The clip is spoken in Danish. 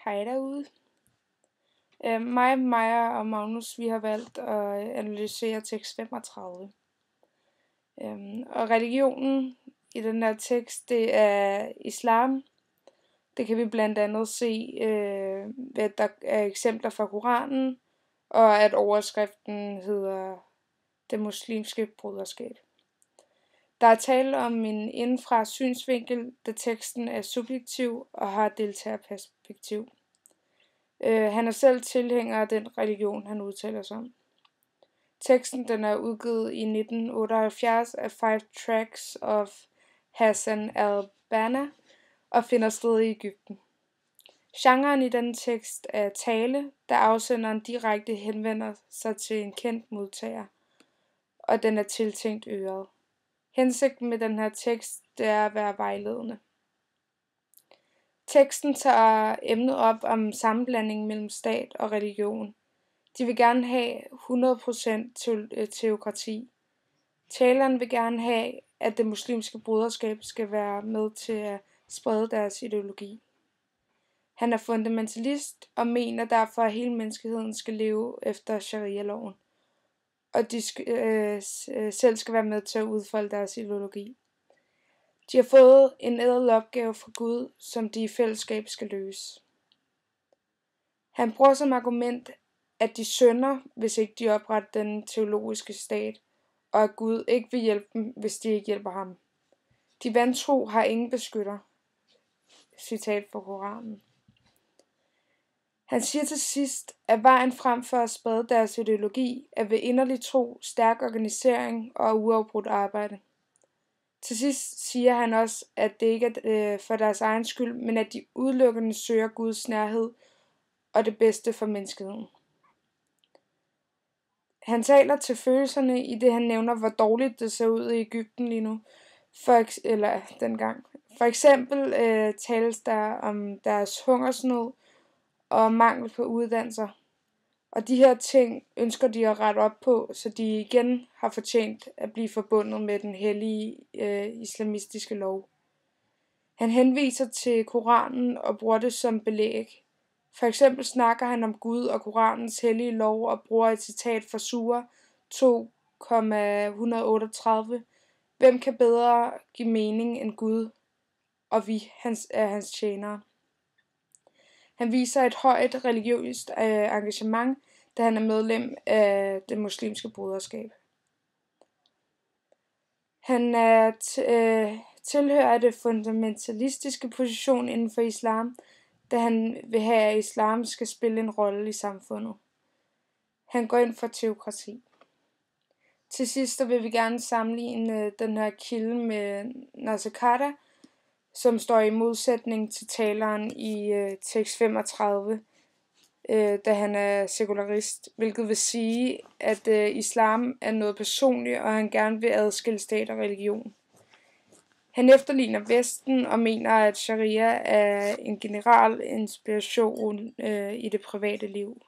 Hej derude. Mig, Maja og Magnus, vi har valgt at analysere tekst 35. Og religionen i den her tekst, det er islam. Det kan vi blandt andet se ved, at der er eksempler fra Koranen, og at overskriften hedder Det muslimske broderskab. Der er tale om en indenfra synsvinkel, da teksten er subjektiv og har deltagerperspektiv. Han er selv tilhænger af den religion, han udtaler sig om. Teksten den er udgivet i 1978 af Five Tracts of Hassan al-Banna og finder sted i Egypten. Genren i denne tekst er tale, da afsenderen direkte henvender sig til en kendt modtager, og den er tiltænkt øret. Hensigten med den her tekst det er at være vejledende. Teksten tager emnet op om sammenblanding mellem stat og religion. De vil gerne have 100% teokrati. Taleren vil gerne have, at det muslimske broderskab skal være med til at sprede deres ideologi. Han er fundamentalist og mener derfor, at hele menneskeheden skal leve efter sharia-loven, og de selv skal være med til at udfolde deres ideologi. De har fået en ædel opgave fra Gud, som de i fællesskab skal løse. Han bruger som argument, at de synder, hvis ikke de opretter den teologiske stat, og at Gud ikke vil hjælpe dem, hvis de ikke hjælper ham. De vantro har ingen beskytter. Citat fra Koranen. Han siger til sidst, at vejen frem for at sprede deres ideologi er ved inderlig tro, stærk organisering og uafbrudt arbejde. Til sidst siger han også, at det ikke er for deres egen skyld, men at de udelukkende søger Guds nærhed og det bedste for menneskeheden. Han taler til følelserne i det, han nævner, hvor dårligt det ser ud i Egypten lige nu, dengang. For eksempel tales der om deres hungersnød og mangel på uddannelser. Og de her ting ønsker de at rette op på, så de igen har fortjent at blive forbundet med den hellige islamistiske lov. Han henviser til Koranen og bruger det som belæg. For eksempel snakker han om Gud og Koranens hellige lov og bruger et citat fra Sura 2,138. Hvem kan bedre give mening end Gud, og vi er hans tjenere. Han viser et højt religiøst engagement, da han er medlem af det muslimske broderskab. Han tilhører det fundamentalistiske position inden for islam, da han vil have, at islam skal spille en rolle i samfundet. Han går ind for teokrati. Til sidst så vil vi gerne sammenligne den her kilde med Nasakata, som står i modsætning til taleren i tekst 35, da han er sekularist, hvilket vil sige, at islam er noget personligt, og han gerne vil adskille stat og religion. Han efterligner Vesten og mener, at sharia er en generel inspiration i det private liv.